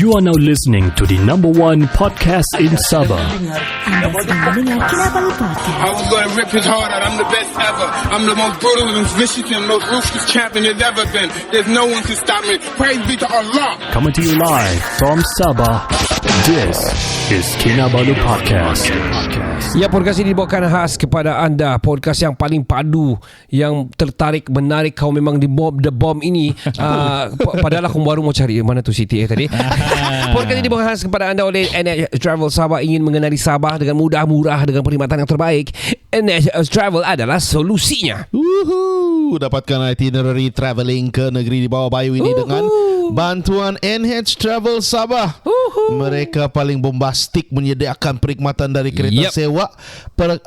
You are now listening to the number one podcast in Sabah. Anda sedang mendengar Kinabalu Podcast. I was going to rip his heart out. I'm the best ever. I'm the most brutal and vicious and most ruthless champion there's ever been. There's no one can stop me. Praise be to Allah. Coming to you live from Sabah. This is Kinabalu Podcast. Ya, podcast ini dibawakan khas kepada anda. Podcast yang paling padu, yang tertarik, menarik. Kau memang di The Bomb ini. Padahal aku baru mau cari mana tu Siti tadi. Podcast ini dibawakan khas kepada anda oleh NH Travel Sabah. Ingin mengenali Sabah dengan mudah, murah, dengan perkhidmatan yang terbaik. NH Travel adalah solusinya. Dapatkan itinerary travelling ke negeri di bawah bayu ini dengan bantuan NH Travel Sabah. Mereka paling bombastik menyediakan perkhidmatan dari kereta sewa,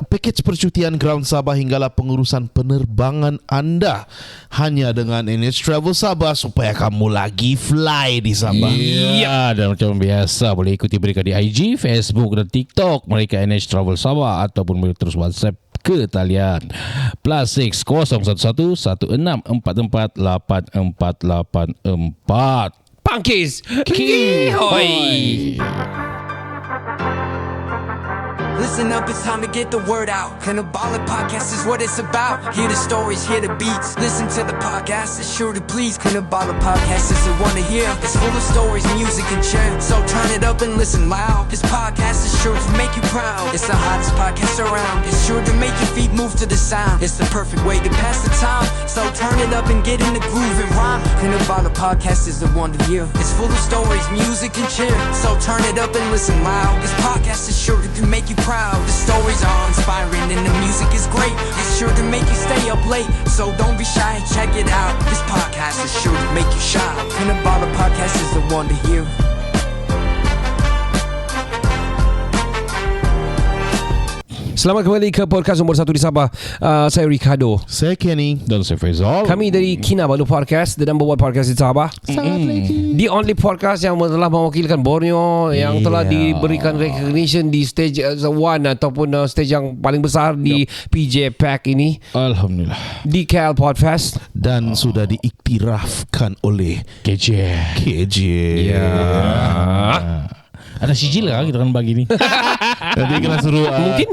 pakej percutian ground Sabah hinggalah pengurusan penerbangan anda. Hanya dengan NH Travel Sabah supaya kamu lagi fly di Sabah. Ya, dan macam biasa boleh ikuti mereka di IG, Facebook dan TikTok mereka NH Travel Sabah, ataupun boleh terus WhatsApp ke talian +6 011 1644 8484. Pangkis Kihoi. Listen up, it's time to get the word out. Kinabalu Podcast is what it's about. Hear the stories, hear the beats. Listen to the podcast, it's sure to please. Kinabalu Podcast is the one to hear. It's full of stories, music and cheer. So turn it up and listen loud. This podcast is sure to make you proud. It's the hottest podcast around. It's sure to make your feet move to the sound. It's the perfect way to pass the time. So turn it up and get in the groove and rhyme. Kinabalu Podcast is the one to hear. It's full of stories, music and cheer. So turn it up and listen loud. This podcast is sure to make you proud. The stories are inspiring and the music is great. It's sure to make you stay up late. So don't be shy, check it out. This podcast is sure to make you shine. Kinabalu Podcast is the one to hear. Selamat kembali ke podcast nombor 1 di Sabah. Saya Ricardo. Saya Kenny. Dan saya Faizal. Kami dari Kinabalu Podcast, the number one podcast di Sabah. The only podcast yang telah mewakilkan Borneo, yang telah diberikan recognition di stage 1 ataupun stage yang paling besar di PJ Pack ini. Alhamdulillah. Di KL Podfest. Dan sudah diiktirafkan oleh KJ. Ya. Ada sijil lah kita akan bagi ni. Nanti kena suruh Mungkin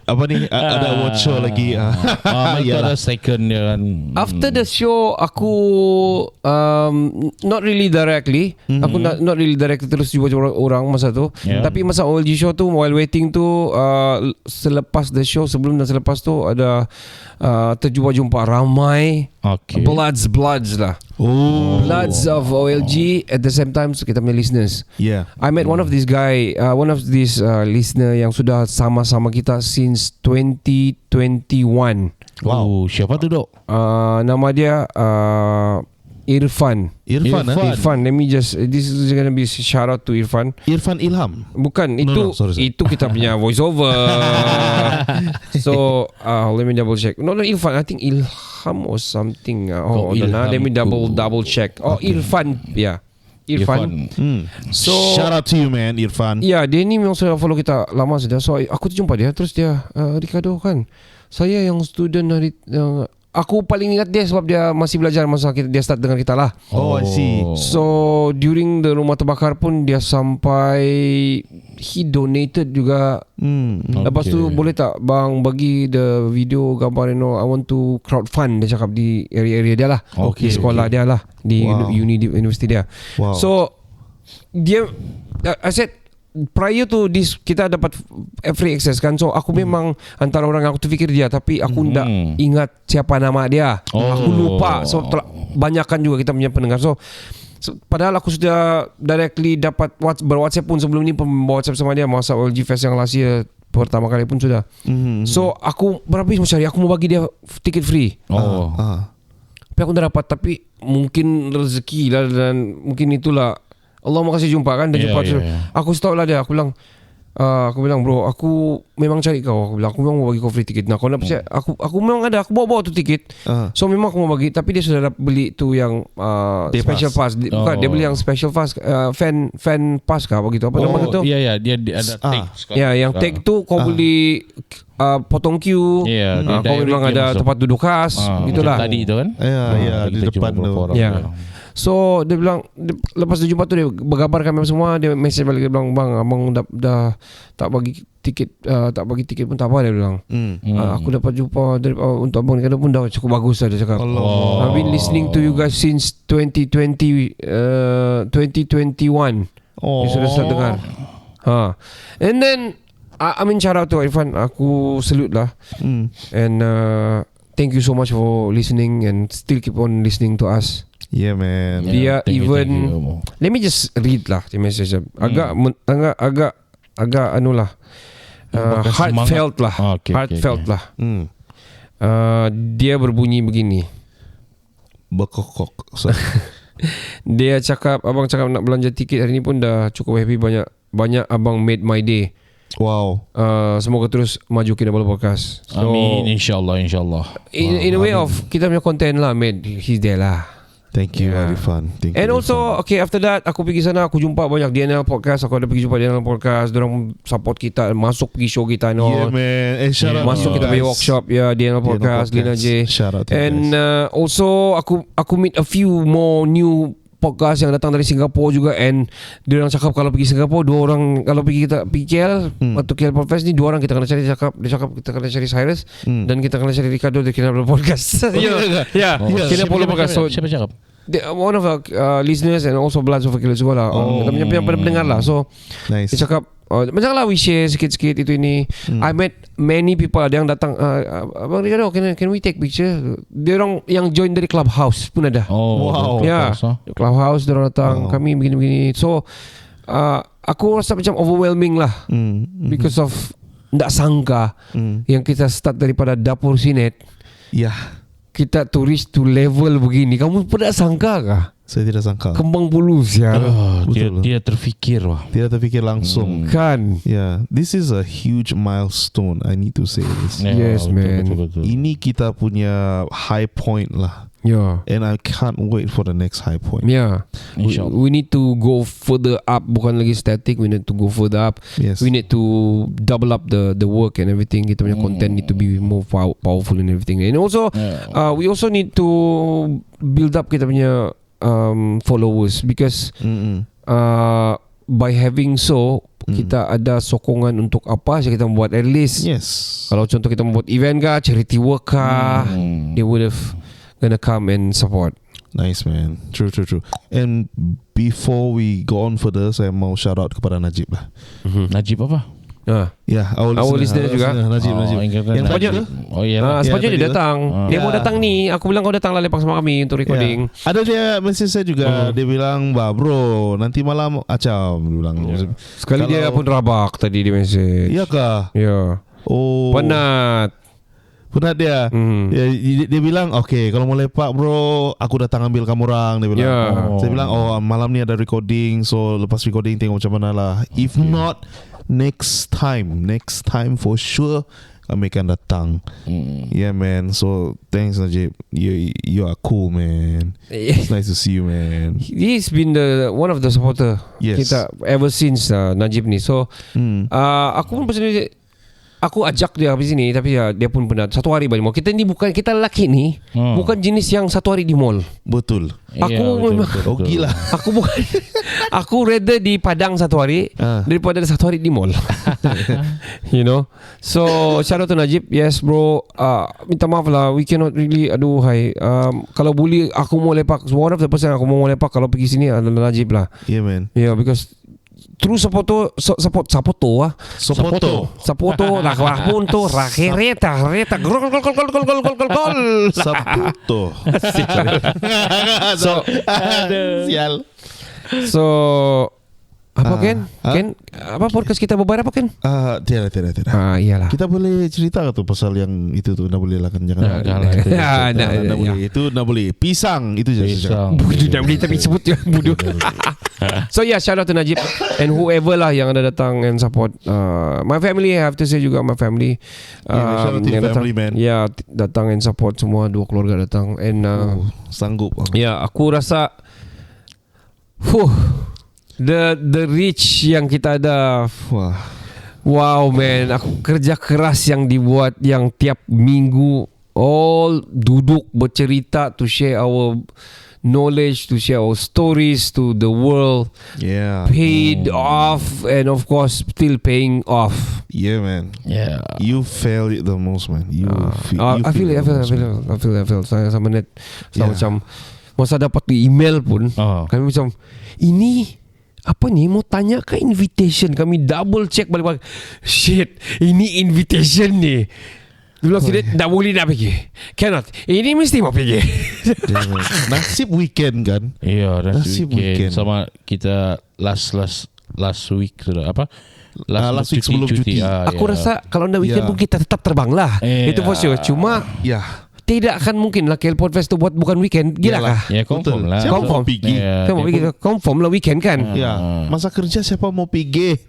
apa ni ada award show lagi. Itu ada second dia kan. after the show aku not really directly, aku not really directly terus jumpa orang masa tu. Tapi masa OLG show tu, while waiting tu, selepas the show, sebelum dan selepas tu ada terjumpa ramai bloods lah. Bloods of OLG at the same time. So kita punya listeners. I met one of these guy, one of these listener yang sudah sama-sama kita since 2021. Wow, siapa tu dok? Nama dia Irfan. Irfan. Let me just, this is gonna be shout out to Irfan. Irfan Ilham. Bukan, sorry. itu kita punya voice over. So let me double check. No, Irfan. I think Ilham or something. Let me double check. Irfan. Yeah, Irfan. So shout out to you man, Irfan. Ya, dia ni memang sudah follow kita lama sudah. So aku terjumpa dia, terus dia Ricardo kan, saya yang student dari aku paling ingat dia sebab dia masih belajar masa dia start dengan kita lah. I see. So during the rumah terbakar pun dia sampai he donated juga. Lepas tu boleh tak bang bagi the video gambar I want to crowdfund, dia cakap di area dia lah. Di sekolah dia lah, di universiti dia. So dia I said prior to this kita dapat free access kan. So aku memang antara orang yang aku terfikir dia, tapi aku tak ingat siapa nama dia. Aku lupa. So banyakkan juga kita punya pendengar. So padahal aku sudah directly dapat ber-WhatsApp pun sebelum ni, WhatsApp sama dia masa OLG Fest yang last year pertama kali pun sudah. So aku berhabis mau cari, aku mau bagi dia tiket free. Tapi aku tak dapat. Tapi mungkin rezeki lah, dan mungkin itulah Allah mau kasih jumpa kan. Dan jumpa aku stop lah dia. Aku bilang bro, aku memang cari kau. Aku memang mau bagi kau free tiket. Nah kau nak percaya, aku memang ada, aku bawa tu tiket. So memang aku mau bagi. Tapi dia sudah beli tu yang special pass. Bukan, dia beli yang special pass, fan pass kah begitu. Apa nama tu? Ya, dia ada tag. Ya, yang tag tu kau beli potong queue. Kau memang ada tempat duduk khas. Itulah. Tadi tu kan. Ya, di depan tu. Ya. So dia bilang lepas dia jumpa tu, dia bergambar kami semua. Dia message balik, dia bilang, bang, abang dah tak bagi tiket, pun tak apa, dia bilang. Aku dapat jumpa untuk abang ni pun dah cukup bagus lah, dia cakap. I've been listening to you guys since 2021. Dia sudah start dengar. And then I mean, shout out to Irfan. Aku salute lah. And thank you so much for listening and still keep on listening to us. Yeah, man. Dia thank even you. let me just read lah the message. Agak anu lah, heartfelt lah. Heartfelt lah. Dia berbunyi begini. Bekokok. Dia cakap, abang cakap nak belanja tiket hari ni pun dah cukup happy. Banyak abang made my day. Wow. Semoga terus maju Kinabalu Podcast. So, Amin, insyaAllah. In a way of kita punya content lah, mate, he's there lah. Thank you, Arifan. And also, okay, after that aku pergi sana, aku jumpa banyak DNL Podcast. Aku ada pergi jumpa DNL Podcast. Diorang support kita, masuk pergi show kita and all. Yeah, man. Shout out masuk kita pergi workshop, DNL Podcast, Lina J. Shout out to and also aku meet a few more new podcast yang datang dari Singapura juga. And dia orang cakap kalau pergi Singapura, 2 orang, kalau pergi KL atau KL Podcast ni 2 orang kita kena cari. Dia cakap kita kena cari Cyrus dan kita kena cari Ricardo dari Kinabalu Podcast. Ya, Kinabalu Podcast. So Siapa cakap? one of our listeners and also Bloods of Akhilat juga lah. Yang pada pendengar lah. So nice. dia cakap macam lah we share sikit-sikit itu ini. I met many people. Ada yang datang, Abang Ricardo, can we take picture? Dia orang yang join dari Clubhouse pun ada. Wow. Ya, Clubhouse dia orang datang. Kami begini-begini. So aku rasa macam overwhelming lah, because of tak sangka yang kita start daripada Dapur Sinet, kita to reach to level begini. Kamu pernah sangka kah? Saya tidak sangka. Kembang bulus ya. Dia terfikir wah. Tidak terfikir langsung. Kan? Yeah, this is a huge milestone. I need to say this. Yes, man. Betul. Ini kita punya high point lah. Yeah. And I can't wait for the next high point. Yeah. InsyaAllah. We need to go further up. Bukan lagi static. We need to go further up. Yes. We need to double up the work and everything. Kita punya content need to be more powerful and everything. And also we also need to build up kita punya followers, because by having so kita ada sokongan untuk apa saja kita membuat. At least kalau contoh kita membuat event kah, charity work kah, they would have gonna come and support. Nice, man. True. And before we go on further, saya mau shout out kepada Najib lah. Najib apa? Yeah, our listener juga. Najib. Yang Najib. Sepatutnya dia datang. Dia mau datang ni. Aku bilang kau datang lah lepak sama kami untuk recording. Ada dia message saya juga. Dia bilang, bro, nanti malam acam. Dia bilang. Sekali dia pun rabak tadi di message. Iya kah? Ya. Oh. Penat dia. Dia bilang, okay, kalau mau lepak bro, aku datang ambil kamu orang. Dia bilang. Saya bilang, malam ni ada recording, so lepas recording tengok macam mana lah. If not, next time for sure kami akan datang. Yeah, man. So thanks Najib. You are cool, man. It's nice to see you, man. He's been one of the supporter kita ever since Najib ni. So aku pun personally, aku ajak dia habis sini, tapi dia pun pernah satu hari balik mall. Kita ni bukan, kita lelaki ni bukan jenis yang satu hari di mall. Betul. Aku memang gila. Aku bukan. Aku rather di Padang satu hari daripada satu hari di mall. You know. So shout out to Najib. Yes bro, minta maaf lah, we cannot really. Aduhai, kalau boleh aku mau lepak. One of the person aku mau lepak kalau pergi sini adalah Najib lah. Yeah, man. Yeah, because True Sapoto lah pun tu reta gol Sapoto. Sial. So apa Ken? Apa podcast kita berbual apa Ken? Tidak. Iyalah. Kita boleh cerita tu pasal yang itu tu. Nak boleh lah kan, jangan. Nak boleh. Itu nak boleh. Pisang itu je. Budu nak boleh tapi sebut je budu. So shout out to Najib and whoever lah yang ada datang and support. My family, I have to say juga my family. Shout out to your family, man. Datang and support semua, 2 keluarga datang and sanggup. Aku rasa the reach yang kita ada. Wow man, aku kerja keras yang dibuat, yang tiap minggu all duduk bercerita to share our knowledge, to share our stories to the world. Yeah. Paid off, and of course still paying off. Yeah, man. Yeah. You felt it the most, man. I feel it. Saya sama net macam masa dapat tu email pun kami macam ini apa ni, mau tanya ke invitation, kami double check balik-balik. Shit, ini invitation ni. Dia bilang tidak, tak boleh nak pergi. Cannot. Ini mesti mau pergi. Nasib weekend kan. Ya, Nasib weekend. Sama kita last week sudah apa? Last week sebelum cuti. Aku rasa kalau nak weekend pun kita tetap terbang lah. Itu for sure. Cuma tidak akan mungkin lah KL Podfest tu buat bukan weekend. Gila kah? Ya, confirm lah. Siapa mau pergi? Siapa mau pergi? Confirm lah weekend kan? Ya. Masa kerja siapa mau pergi?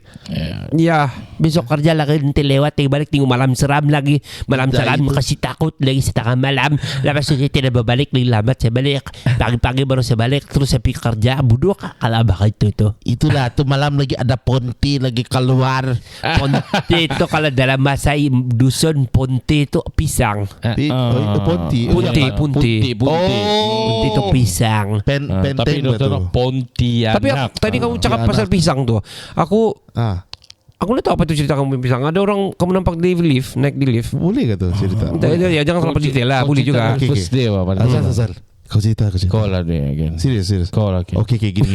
Ya, besok kerja lagi, nanti lewat balik tengok malam seram lagi. Malam seram kasih takut lagi setengah malam. Lepas itu saya tidak berbalik lagi, lambat saya balik. Pagi-pagi baru saya balik, terus saya pergi kerja. Bodoh kalau abah itu tuh. Itulah tuh malam lagi ada Ponti lagi keluar. Ponti itu kalau dalam bahasa dusun Ponti itu pisang. Ponti itu pisang. Tapi dokter Pontianak. Tapi tadi kamu cakap pasal pisang tuh. Aku nak tahu apa tu cerita kamu pisang. Ada orang kamu nampak di lift, naik di lift. Boleh ke tu cerita? Ya, jangan terlalu detail lah. Boleh juga. First day apa? Asal. Kau cerita. Kau lah dia again. Serius. Kau lah. Okay, gini.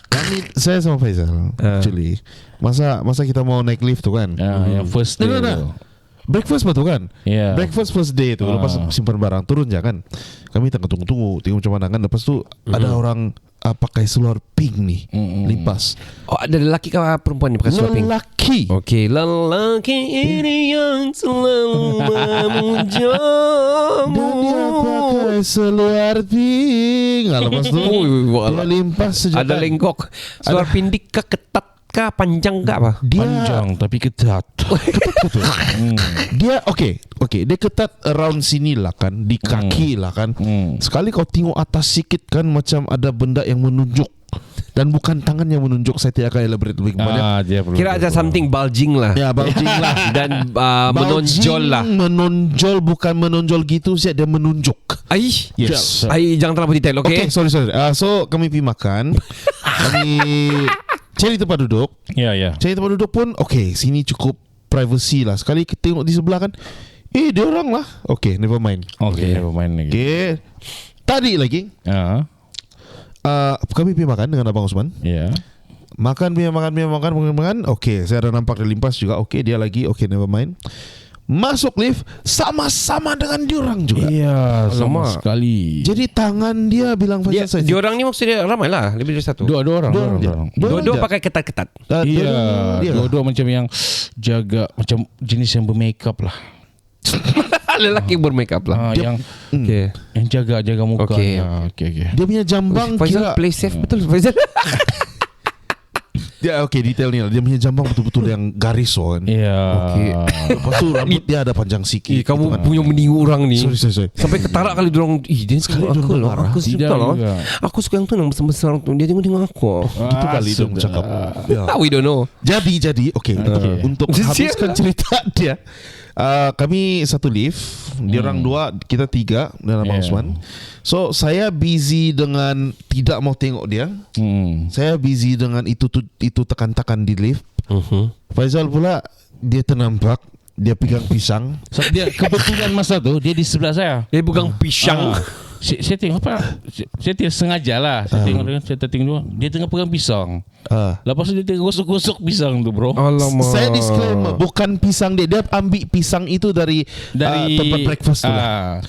Kami, saya sama Faizal actually. Masa kita mau naik lift tu kan. Yang first day tu. Breakfast betul kan? Breakfast first day tu. Lepas simpan barang turun je kan. Kami tengah tunggu tengok macam mana kan. Lepas tu ada orang pakai seluar pink ni, limpas. Oh, ada lelaki ke perempuan ni pakai seluar pink? Lelaki. Okey, lelaki ini yang selalu memujamu. Dan dia pakai seluar pink. Lepas tu dia limpas sejak. Ada lenggok. Seluar pindik ke ketat ke panjang ke apa? Dia panjang tapi ketat. Dia okay. Dia ketat around sini lah kan, di kaki lah kan. Sekali kau tengok atas sikit kan, macam ada benda yang menunjuk. Dan bukan tangan yang menunjuk. Saya tidak akan elaborate lebih banyak. Kira ada something bulging lah. Ya, bulging lah. Dan menonjol lah. Menonjol, bukan menonjol gitu sih, dia menunjuk. Yes. Jangan terlalu detail, okay? Sorry. So kami pergi makan. Kami cari tempat duduk. Cari tempat duduk pun okay, sini cukup privacy lah. Sekali kita tengok di sebelah kan, dia orang lah. Okay, never mind lagi. Okay, tadi lagi kami pergi makan dengan Abang Osman. Makan. Okay, saya ada nampak dia limpas juga. Okay, dia lagi. Okay, never mind. Masuk lift sama-sama dengan diorang juga. Iya, sama sekali. Jadi tangan dia bilang diorang ni maksudnya ramai lah, lebih dari satu. Dua orang. Dua pakai ketat-ketat. Iya, dua macam yang jaga, macam jenis yang bermakeup lah. Lelaki bermakeup lah. Yang jaga muka. Okay. Dia punya jambang Faizal play safe betul Faizal. Dia detail ni lah. Dia punya jambang betul-betul yang garis kan. Lepas tu rambut dia ada panjang sikit. Kamu kan punya meniru orang ni. Sorry. Sampai ketarak kali dorang. Dia sekali aku lah. Aku suka yang tu yang besar-besar tu. Dia tengok aku. Itu kali dia bercakap. We don't know. Jadi untuk habiskan cerita dia, kami satu lift. Dia orang dua, kita tiga dan Abang Osman. So saya busy dengan tidak mau tengok dia. Saya busy dengan itu tekan-tekan di lift. Faizal pula dia ternampak, dia pegang pisang. So, dia kebetulan masa tu dia di sebelah saya. Dia pegang pisang. Saya tengok apa? Saya tidak sengaja lah. Saya tengok dia tengah pegang pisang. Lepas tu dia tengah gosok-gosok pisang tu, bro. Alamak. Saya disclaimer, bukan pisang dia. Dia ambil pisang itu dari tempat breakfast tu lah.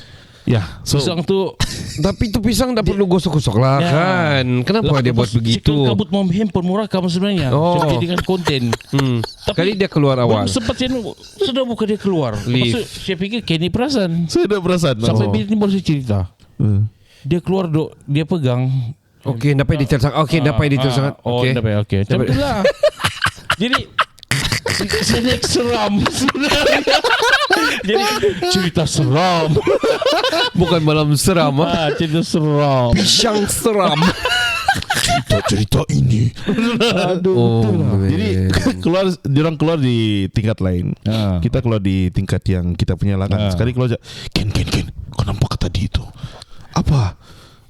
So pisang tu. Tapi tu pisang tak perlu gosok-gosok lah kan. Kenapa dia buat begitu? Kabut mau handphone murah kamu sebenarnya. Jadi dengan konten. Kali dia keluar awal. Sempat saya sudah buka dia keluar. Saya fikir Kenny perasan. Saya dah perasan. Sampai bila ni baru saya cerita. Dia keluar dia pegang. Okey, dapat detail sangat. Okey, dapat detail sangat. Okey. Macam itulah. Jadi saya seram sebenarnya. Jadi cerita seram. Bukan malam seram. Cerita seram. Pisang seram. Cerita ini. Jadi diorang keluar di tingkat lain. Kita keluar di tingkat yang kita punya lah kan. Sekali keluar aja. Ken, kau nampak tadi itu? Apa?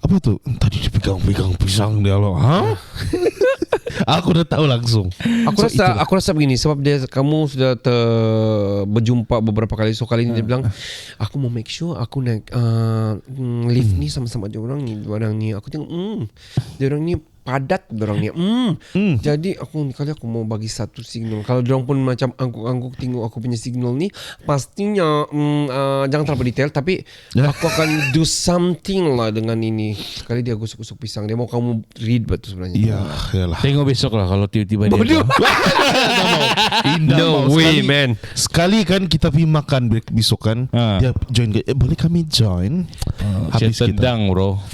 Apa tu? Tadi dia pegang pisang dia loh. Ha? Aku dah tahu langsung. Aku rasa begini, sebab kamu sudah berjumpa beberapa kali. So kali ni dia bilang, aku mau make sure aku naik lift ni sama-sama dia orang ni. Aku tengok dia orang ni padat dorang ni. Jadi aku mau bagi satu signal. Kalau dorang pun macam angguk-angguk tengok aku punya signal ni, pastinya jangan terlalu detail, tapi aku akan do something lah dengan ini. Sekali dia gosok-gosok pisang, dia mau kamu read betul sebenarnya. Iyalah. Tengok besok lah kalau tiba-tiba dia No way, man. Sekali kan kita pergi makan besok kan, dia join. Boleh kami join? Habis tendang bro.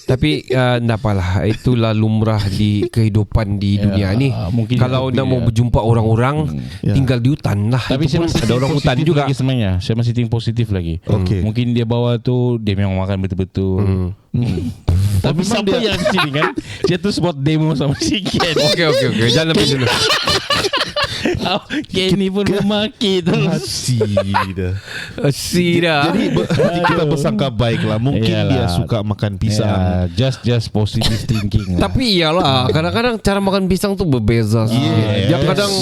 Tapi tak apalah, itulah lumrah di kehidupan di dunia ni. Kalau nak mau berjumpa orang-orang, tinggal di hutan lah. Tapi saya masih ada orang hutan juga lagi sebenarnya. Saya masih think positif lagi. Mungkin dia bawa tu, dia memang makan betul-betul. Tapi siapa yang sini kan, dia tu spot demo sama si Ken. Okay, jangan lebih dulu. Kenny pun memaki terus. Asyik dah. Jadi kita bersangka baik lah. Mungkin dia suka makan pisang. Just positive thinking lah. Tapi iyalah, kadang-kadang cara makan pisang tu berbeza. Dia kadang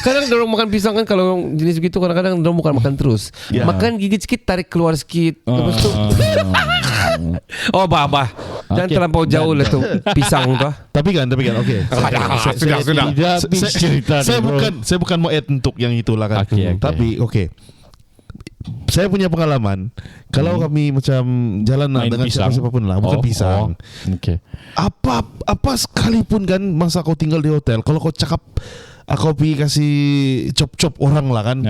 kadang dorang makan pisang kan, kalau jenis begitu kadang-kadang dorang bukan makan terus. Makan gigit sikit, tarik keluar sikit. Lepas tu bah. Jangan terlampau jauh lah tu pisang tu. Tapi kan okey. Sudah. Saya bukan mau add untuk yang itulah kan. Tapi okey. Saya punya pengalaman, kalau kami macam jalan dengan siapa pun lah, bukan pisang. Apa sekalipun kan, masa kau tinggal di hotel, kalau kau cakap kau pergi kasih cop-cop orang lah kan,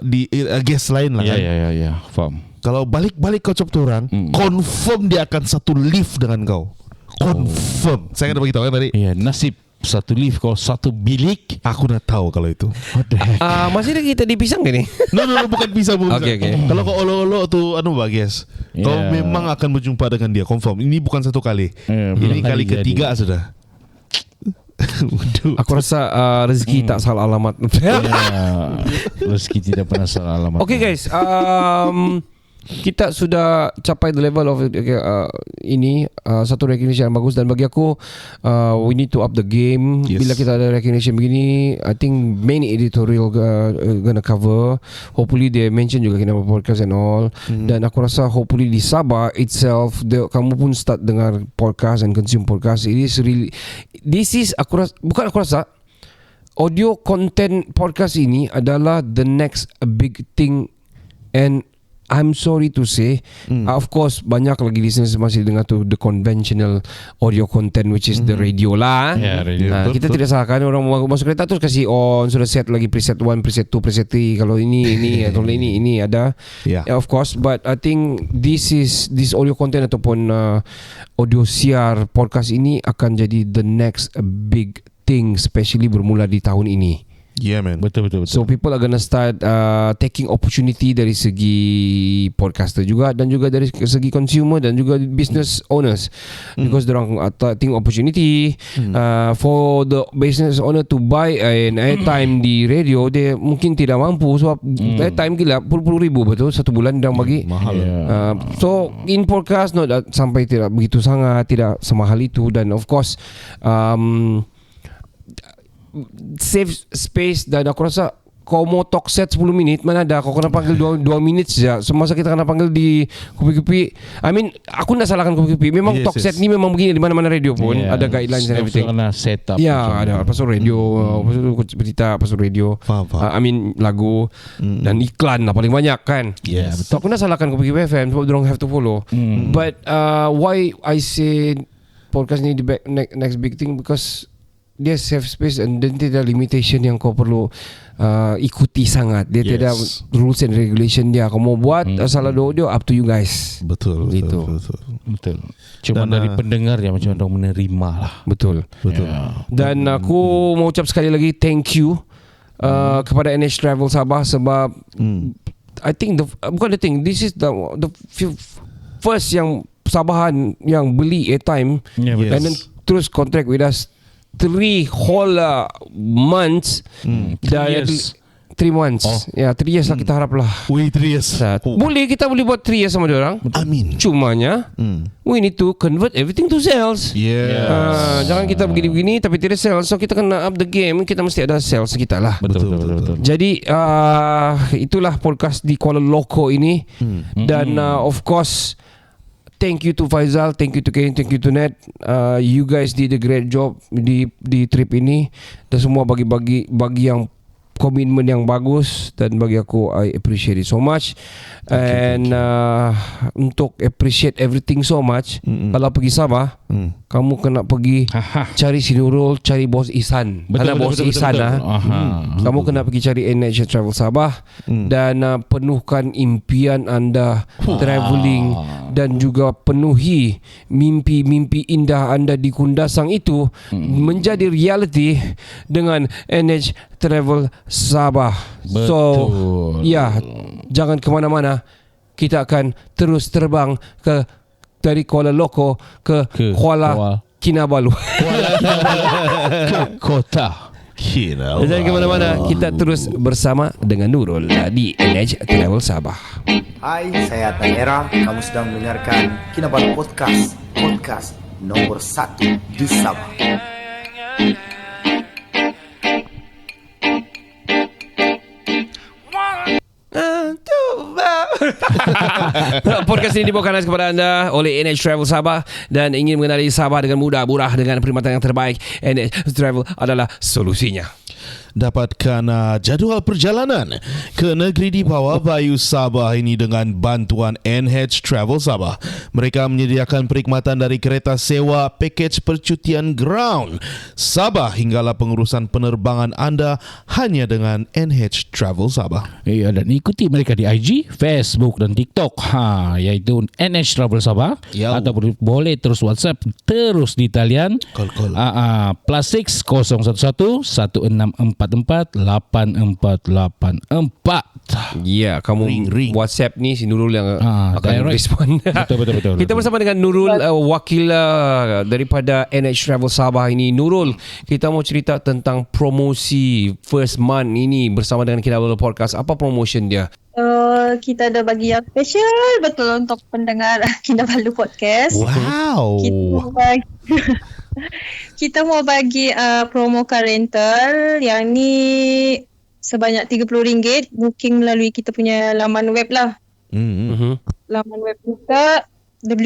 di guest lain lah kan. Ya, faham. Kalau balik kau cop tu orang, confirm dia akan satu lift dengan kau. Confirm. Saya kena beritahu kan tadi. Ya, nasib satu lift kau satu bilik. Aku dah tahu kalau itu. What the heck? Masih lagi kita di pisang ke ni? No, bukan pisang. Okay. Kalau kau olo-olo tu guys, kau memang akan berjumpa dengan dia, confirm. Ini bukan satu kali. Ini kali ketiga sudah. Aku rasa rezeki tak salah alamat. Rezeki tidak pernah salah alamat. Okay guys, kita sudah capai the level of ini satu recognition yang bagus, dan bagi aku we need to up the game. Bila kita ada recognition begini, I think main editorial gonna cover. Hopefully they mention juga Kinabalu podcast and all. Dan aku rasa hopefully di Sabah itself, kamu pun start dengar podcast and consume podcast. This is aku rasa audio content podcast ini adalah the next big thing. And I'm sorry to say, of course banyak lagi listeners masih dengar tu the conventional audio content, which is the radio lah. Radio. Kita tidak salahkan orang masuk kereta terus kasih on, sudah set lagi preset 1, preset 2, preset 3. Kalau ini kalau ini ada. Of course, but I think this audio content ataupun audio siar podcast ini akan jadi the next big thing, especially bermula di tahun ini. Yeah man, betul. So people are gonna start taking opportunity dari segi podcaster juga, dan juga dari segi consumer dan juga business owners, because dorang tengok opportunity for the business owner to buy an airtime di radio. Dia mungkin tidak mampu sebab airtime gila puluh-puluh ribu betul satu bulan dorang bagi mahal. So in podcast sampai tidak begitu sangat, tidak semahal itu. Dan of course save space, dan aku rasa kau mau talk set 10 minit, mana ada kau kena panggil 2 minit saja. Semasa kita kena panggil di Kupi-Kupi, I mean aku nak salahkan Kupi-Kupi. Memang talk set ni memang begini di mana-mana radio pun ada guidelines and everything. Kena set up. Ada pasal radio, pasal berita, pasal radio. I mean lagu dan iklan lah paling banyak kan. So aku nak salahkan Kupi-Kupi FM sebab dorang have to follow. But why I say podcast ni the next big thing, because dia safe space and then tidak limitation yang kau perlu ikuti sangat. Dia tidak rules and regulation dia. Kau mau buat asal ada audio, up to you guys. Betul. Cuma dari pendengar ya macam orang menerima lah. Betul. Dan aku mau ucap sekali lagi thank you kepada NH Travel Sabah sebab I think this is the first yang Sabahan yang beli airtime and then terus contract with us 3 whole months. 3 years. 3 months. Ya, 3 years lah kita harap lah. Wih, 3 years. Kita boleh buat 3 years sama diorang. Amin. Cumanya we need to convert everything to sales. Jangan kita begini-begini tapi tidak sales. So kita kena up the game. Kita mesti ada sales kita lah. Betul. Jadi itulah podcast di Kuala Loko ini. Dan of course, thank you to Faizal, thank you to Kane, thank you to Ned. You guys did a great job di trip ini. Dan semua bagi yang komitmen yang bagus, dan bagi aku I appreciate it so much. Thank you. Untuk appreciate everything so much, kalau pergi Sabah, kamu kena pergi cari si Nurul, cari bos Ihsan. Karena bos Ihsan kamu kena pergi cari NH Travel Sabah dan penuhkan impian anda travelling, dan juga penuhi mimpi-mimpi indah anda di Kundasang itu menjadi reality dengan NH Travel Sabah. Betul. So jangan ke mana-mana. Kita akan terus terbang dari Kuala Loko ke Kuala Kinabalu. Ke kota Kinabalu. Jangan ke mana-mana. Kita terus bersama dengan Nurul di NH Travel Sabah. Hai, saya Tanera. Kamu sedang mendengarkan Kinabalu Podcast. Podcast nomor 1 di Sabah. Podcast ini dibawakan kepada anda oleh NH Travel Sabah, dan ingin mengenali Sabah dengan mudah, murah dengan perkhidmatan yang terbaik, NH Travel adalah solusinya. Dapatkan jadual perjalanan ke negeri di bawah Bayu Sabah ini dengan bantuan NH Travel Sabah. Mereka menyediakan perkhidmatan dari kereta sewa, pakej percutian ground, Sabah hinggalah pengurusan penerbangan anda hanya dengan NH Travel Sabah. Dan ikuti mereka di IG, Facebook dan TikTok, iaitu NH Travel Sabah. Atau boleh terus WhatsApp terus di talian Call. +6 011 1644 8484. Ya, kamu ring. WhatsApp ni si Nurul yang akan direct respon. Betul. Kita bersama dengan Nurul, wakil daripada NH Travel Sabah ini. Nurul, kita mau cerita tentang promosi first month ini bersama dengan Kinabalu Podcast. Apa promotion dia? Kita ada bagi yang special betul untuk pendengar Kinabalu Podcast. Wow. Kita mau bagi promo car rental yang ni sebanyak RM30 booking melalui kita punya laman web lah. Laman web kita Dah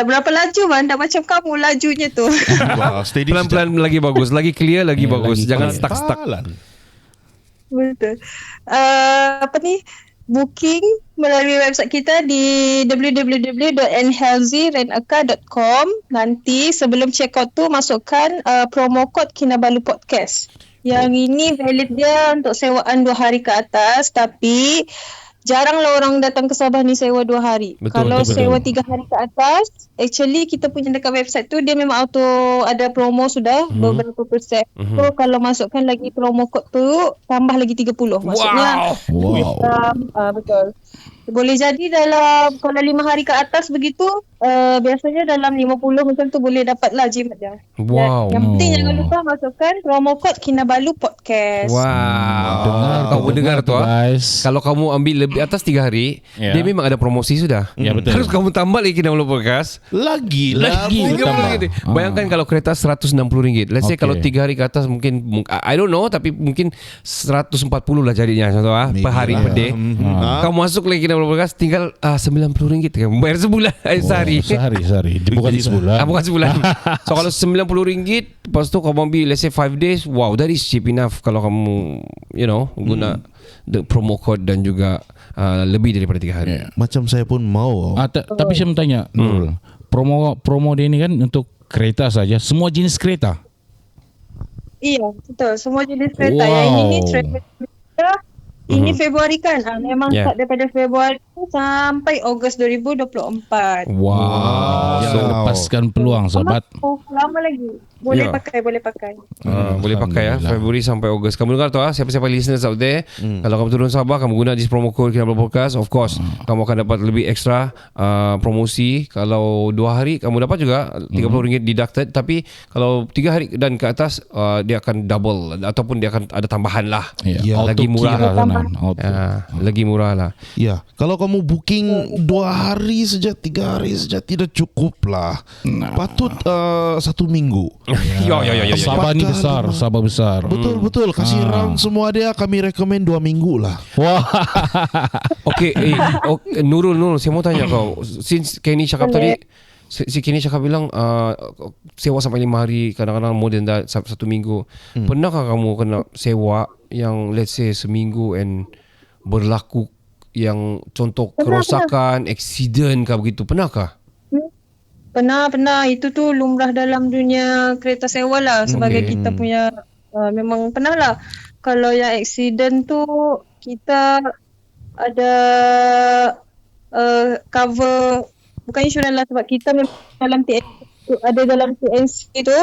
berapa laju man? Dah macam kamu lajunya tu. Pelan-pelan lagi bagus, lagi clear lagi bagus. Jangan stuck. Betul. Booking melalui website kita di www.nhealthyrentacar.com. Nanti sebelum check out tu masukkan promo code Kinabalu Podcast. Yang ini valid dia untuk sewaan 2 hari ke atas, tapi jaranglah orang datang ke Sabah ni sewa 2 hari. Kalau sewa 3 hari ke atas, actually kita punya dekat website tu dia memang auto ada promo sudah beberapa persen. So kalau masukkan lagi promo code tu tambah lagi 30. Maksudnya betul. Boleh jadi dalam kalau 5 hari ke atas begitu, biasanya dalam 50 macam tu boleh dapat lah jimat dia. Wow. Yang penting jangan lupa masukkan promo code Kinabalu Podcast. Kamu dengar tu guys. Kalau kamu ambil lebih atas 3 hari, dia memang ada promosi sudah. Ya, betul. Terus kamu tambah lagi Kinabalu Podcast. Lagi bertambah. Bayangkan kalau kereta RM160. Let's say kalau 3 hari ke atas mungkin I don't know, tapi mungkin 140 lah jadinya contoh per hari per day. Kamu masuk lagi Kinabalu Podcast tinggal RM90 kan. Bayar sebulan sehari. Sehari. Bukan sebulan. Bukan sebulan. So kalau RM90, lepas tu kamu ambil let's say 5 days, wow, that is cheap enough kalau kamu guna the promo code dan juga lebih daripada 3 hari. Macam saya pun mau. Tapi saya mau tanya Nurul, promo dia ni kan untuk kereta saja, semua jenis kereta? Iya, betul. Semua jenis kereta. Yang ini travel kereta, Ini Februari kan? Memang Yeah. start daripada Februari sampai Ogos 2024. Wow. So lepaskan peluang sahabat. Lama lagi. Boleh Ya. pakai. Boleh pakai ya Alhamdulillah. Februari sampai Ogos. Kamu dengar tu siapa-siapa listeners out there, kalau kamu turun Sabah, kamu guna this promo code Kinabalu Podcast, of course kamu akan dapat lebih ekstra promosi. Kalau 2 hari kamu dapat juga RM30 deducted, tapi kalau 3 hari dan ke atas dia akan double ataupun dia akan ada tambahan lah. Ya, Lagi murah kira sana. lagi murah lah. Ya, kalau kamu booking 2 hari saja, 3 hari saja tidak cukup lah. Patut 1 minggu. Ya. Sabah ni besar, Sabah besar. Betul. Kasih round semua dia. Kami recommend 2 minggu lah. Wah. Okay, Nurul, saya mau tanya kau. Since Kenny cakap tadi, si Kenny cakap bilang sewa sampai 5 hari, kadang-kadang more than that, 1 minggu. Pernahkah kamu kena sewa yang let's say seminggu and berlaku yang contoh kerosakan, accident kah begitu? Pernahkah? Pernah. Itu tu lumrah dalam dunia kereta sewa lah. Sebagai kita punya memang pernah lah. Kalau yang accident tu kita ada cover, bukan insurans lah, sebab kita memang dalam dalam TNC tu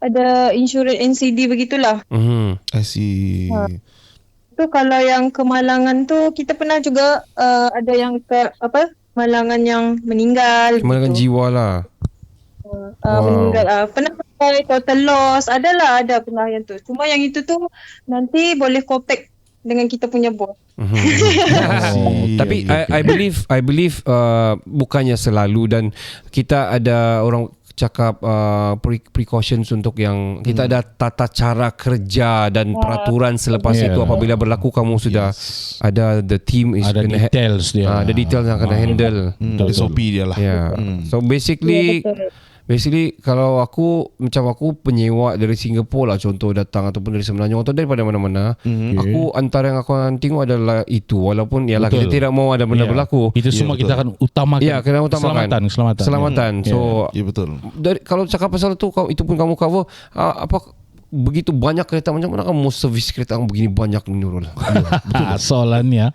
ada insurans NCD begitulah. I see. Tu kalau yang kemalangan tu kita pernah juga ada yang kemalangan yang meninggal. Kemalangan gitu. jiwa lah. Meninggal. Pernah pakai total loss. Ada pernah yang tu. Cuma yang itu tu nanti boleh copek dengan kita punya bos. Tapi I believe bukannya selalu, dan kita ada orang cakap precautions untuk yang kita ada tata cara kerja dan peraturan selepas itu. Apabila berlaku kamu sudah ada the team is Ada gonna details dia. ada details yang kena handle. SOP dia lah. So basically kalau aku penyewa dari Singapura lah, contoh datang ataupun dari Semenanjung atau daripada mana-mana, aku antara yang aku akan tengok adalah itu, walaupun ialah kita tidak mau ada benda berlaku. Itu semua kita akan utamakan. Ya, kena utamakan keselamatan. So betul. kalau cakap pasal itu pun kamu cover begitu banyak kereta, macam mana kamu servis kereta yang begini banyak ni, Nurul? Soalannya.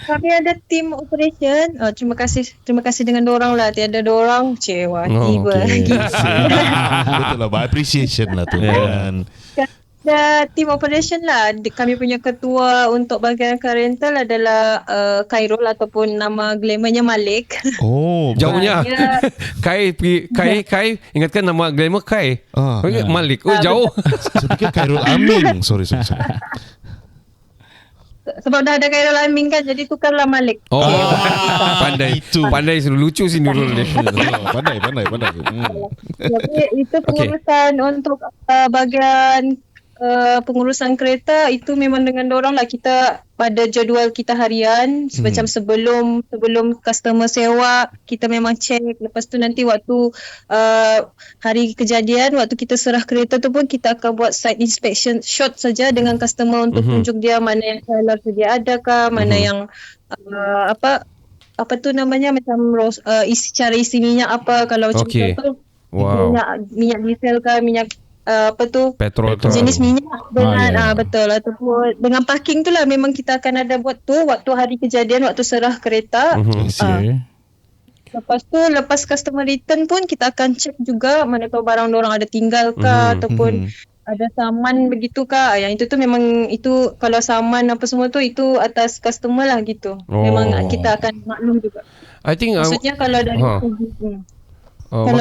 Kami ada tim operation. Terima kasih dengan dorang lah. Tiada dorang cewa tiba. Betul lah, by appreciation lah tu kan. Ada tim operation lah. Kami punya ketua untuk bahagian car rental adalah Khairul, ataupun nama glamournya Malik. Oh, jauhnya. Kai ingatkan nama glamour Kai. Malik. Jauh. Saya fikir Khairul Amin. Sorry. Sebab dah ada Khairul Amin kan, jadi tukarlah Malik. Pandai lucu si Nurul ni. Pandai. Jadi itu pengurusan untuk bahagian pengurusan kereta itu memang dengan dorang lah. Kita pada jadual kita harian, macam sebelum customer sewa kita memang check. Lepas tu nanti waktu hari kejadian, waktu kita serah kereta tu pun kita akan buat site inspection shot saja dengan customer untuk tunjuk dia mana yang salah dia adakah, mana yang apa tu namanya, macam cara isi minyak apa, kalau macam tu minyak diesel ke minyak petrol jenis minyak dengan betul, ataupun dengan parking tu lah memang kita akan ada buat tu waktu hari kejadian, waktu serah kereta. Lepas tu lepas customer return pun kita akan check juga mana tahu barang orang ada tinggal ke ataupun ada saman begitu ke. Yang itu tu memang itu, kalau saman apa semua tu itu atas customer lah gitu. Memang kita akan maklum juga. I think maksudnya kalau dari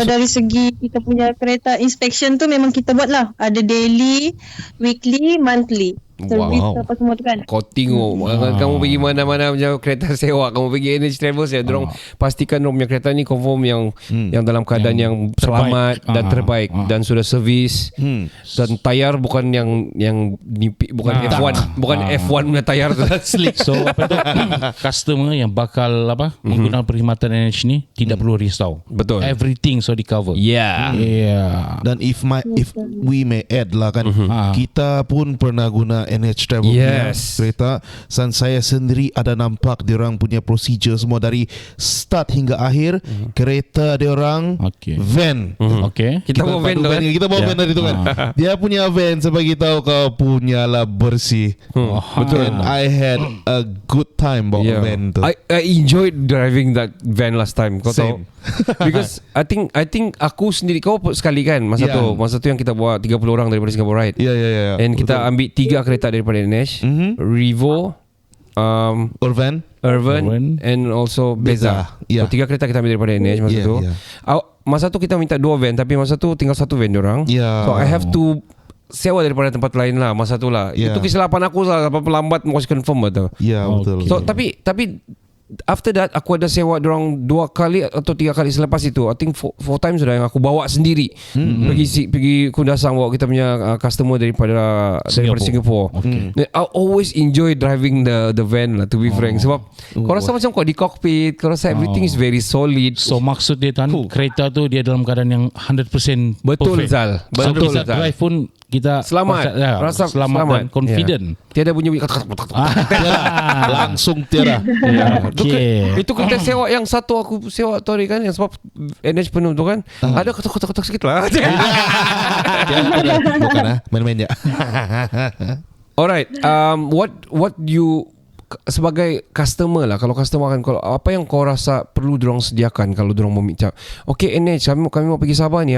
dari segi kita punya kereta inspection tu memang kita buat lah. Ada daily, weekly, monthly. Service apa semua tu kan. Kau tengok kamu pergi mana-mana macam kereta sewa, kamu pergi NH Travels ya, dorang pastikan dorang punya kereta ni confirm yang dalam keadaan yang selamat dan terbaik dan sudah servis, dan tayar bukan yang nipik, bukan F1 F1 punya tayar tu slick. So apa tu, customer yang bakal menggunakan perkhidmatan NH ni tidak perlu risau. Betul. Everything so di cover. Yeah. Dan if we may add lah kan, kita pun pernah guna NH Travel Yes. punya kereta. Dan saya sendiri ada nampak diorang punya procedure semua dari start hingga akhir. Kereta diorang van. Okay. Kita bawa van tu kan. Kita bawa van dari tu kan. Dia punya van saya bagi tahu kau punyalah bersih. Betul. And I had a good time bawa van tu. I enjoyed driving that van last time. Kau tahu? Because I think aku sendiri, kau sekali kan masa tu yang kita bawa 30 orang daripada Singapore Ride. Ya. And kita ambil 3 kereta daripada NH, Revo, Urban and also Beza. So 3 kereta kita ambil daripada NH masa tu. Masa tu kita minta 2 van, tapi masa tu tinggal 1 van diorang. So I have to sewa daripada tempat lain lah masa tu lah. Itu kesilapan aku lah, lambat mau confirm tu. Ya betul. So tapi after that aku ada sewa dorang 2 kali atau 3 kali selepas itu. I think 4 times sudah yang aku bawa sendiri. Pergi Kundasang bawa kita punya customer daripada Singapore. I always enjoy driving the van lah, to be frank. Sebab kau rasa macam kau di cockpit, kau rasa everything is very solid. So maksud dia kereta tu dia dalam keadaan yang 100% betul perfect. Zal. So Betul kita Zal. drive pun kita Selamat. rasa selamat dan confident. Tiada bunyi Langsung tiada. Itu kita sewa yang satu aku sewa tu hari kan, yang sebab NH penuh tu kan. Ada kotak-kotak sikit lah. Bukan main-main je. Alright, what you sebagai customer lah, kalau customer kan, kalau apa yang kau rasa perlu dorang sediakan kalau dorang meminta, okay NH kami mau pergi Sabah ni,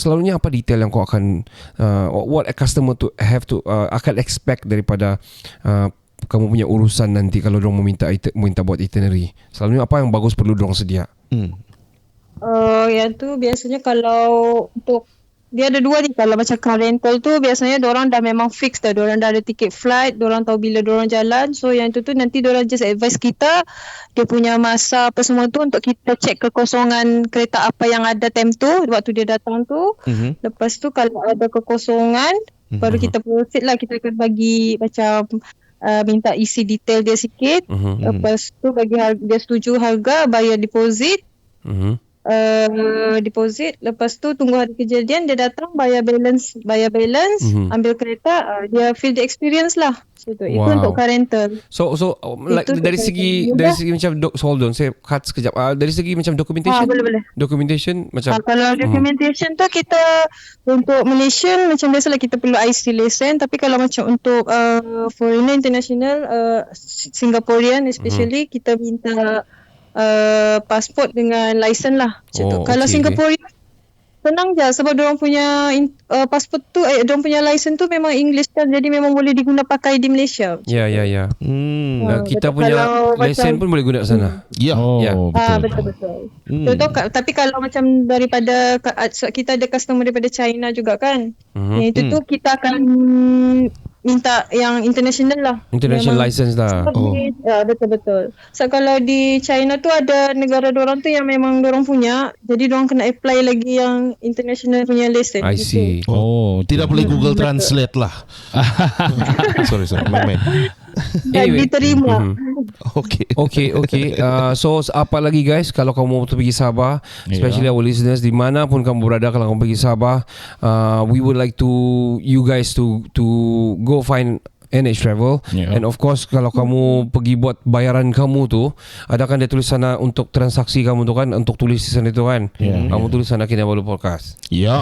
selalunya apa detail yang kau akan what a customer to have to akan expect daripada kamu punya urusan nanti kalau dorang meminta buat itinerary, selalunya apa yang bagus perlu dorang sedia? Yang tu biasanya kalau untuk dia ada 2 ni. Kalau macam car rental tu biasanya diorang dah memang fix dah. Diorang dah ada tiket flight, diorang tahu bila diorang jalan. So yang tu nanti diorang just advise kita dia punya masa apa semua tu untuk kita check kekosongan kereta apa yang ada time tu waktu dia datang tu. Lepas tu kalau ada kekosongan baru kita proceed lah. Kita akan bagi macam minta isi detail dia sikit. Lepas tu bagi dia setuju harga, bayar deposit. Deposit, lepas tu tunggu hari kejadian, dia datang bayar balance, ambil kereta, dia feel the experience lah. So itu untuk car rental. So like dari segi macam hold on, saya cut sekejap. Dari segi macam documentation. Boleh. Documentation macam kalau documentation tu kita untuk Malaysian macam biasalah kita perlu IC lesen, tapi kalau macam untuk foreigner international, Singaporean especially, kita minta pasport dengan lesen lah macam tu. Kalau Singaporean senang je sebab diorang punya pasport tu, diorang punya lesen tu memang English kan, jadi memang boleh diguna pakai di Malaysia. Ya. Kita punya lesen pun boleh guna sana. Betul. Tapi kalau macam daripada kita ada customer daripada China juga kan, yang itu tu kita akan minta yang international lah. International license lah. Betul. So kalau di China tu ada negara diorang tu yang memang diorang punya, jadi diorang kena apply lagi yang international punya license. I see. Tidak boleh Google Translate lah. Sorry, main-main. Anyway. Diterima. Okay. So apa lagi guys, kalau kamu mau pergi Sabah, especially our listeners, di mana pun kamu berada, kalau kamu pergi Sabah, we would like to you guys to go find NH Travel. And of course kalau kamu pergi buat bayaran kamu tu, ada kan dia tulis sana untuk transaksi kamu tu kan, untuk tulis di sana tu kan, kamu tulis sana Kinabalu Podcast.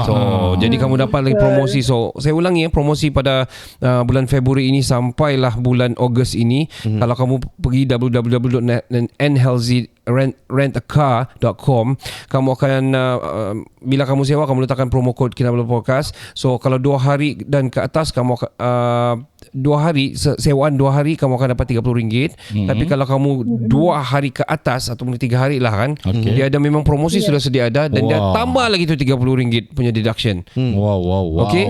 So jadi kamu dapat lagi promosi. So saya ulangi promosi pada bulan Februari ini sampailah bulan Ogos ini. Kalau kamu pergi www.nhlzrentacar.com, kamu akan bila kamu sewa, kamu letakkan promo code Kinabalu Podcast. So kalau 2 hari dan ke atas, kamu 2 hari sewaan 2 hari kamu akan dapat RM30. Tapi kalau kamu 2 hari ke atas atau 3 hari lah kan, dia ada memang promosi sudah sedia ada, dan dia tambah lagi tu RM30 punya deduction. Wow. Okay.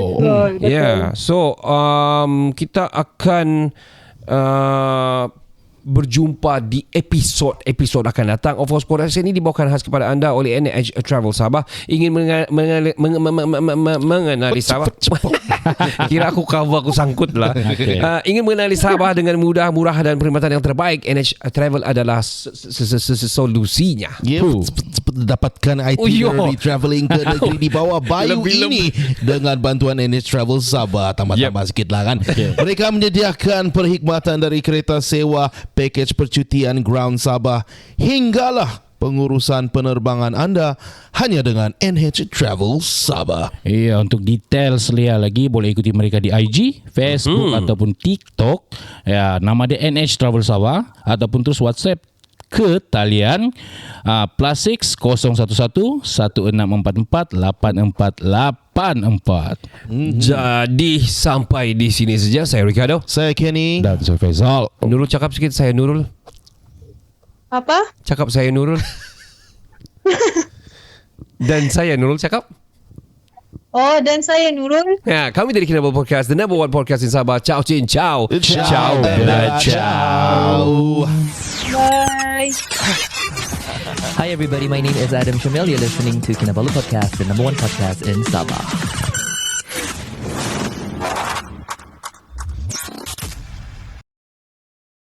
So kita akan berjumpa di episod akan datang. Of course, podcast ini dibawakan khas kepada anda oleh NH Travel Sabah. Ingin mengenali Sabah. Kira aku cover, aku sangkut lah. Ingin mengenali Sabah dengan mudah, murah dan perkhidmatan yang terbaik, NH Travel adalah solusinya. dapatkan itinerary travelling ke negeri di bawah bayu ini dengan bantuan NH Travel Sabah. Tambah-tambah sikit lah kan. Mereka menyediakan perkhidmatan dari kereta sewa, pakej percutian ground Sabah hinggalah pengurusan penerbangan anda hanya dengan NH Travel Sabah. Ya, untuk detail selia lagi boleh ikuti mereka di IG, Facebook ataupun TikTok. Ya, nama dia NH Travel Sabah ataupun terus WhatsApp ke talian +6 011 1644 8484. Jadi sampai di sini saja. Saya Ricardo. Saya Kenny. Dan saya Faizal. Nurul cakap sikit. Saya Nurul. Apa? Cakap saya Nurul. Dan saya Nurul cakap. Oh, dan saya Nurul. Ya, kami dari Kinabalu Podcast, the number one podcast in Sabah. Ciao, cin, ciao. Ciao, bella, ciao. Bye. Hi everybody, my name is Adam Shamil. You're listening to Kinabalu Podcast, the number one podcast in Sabah.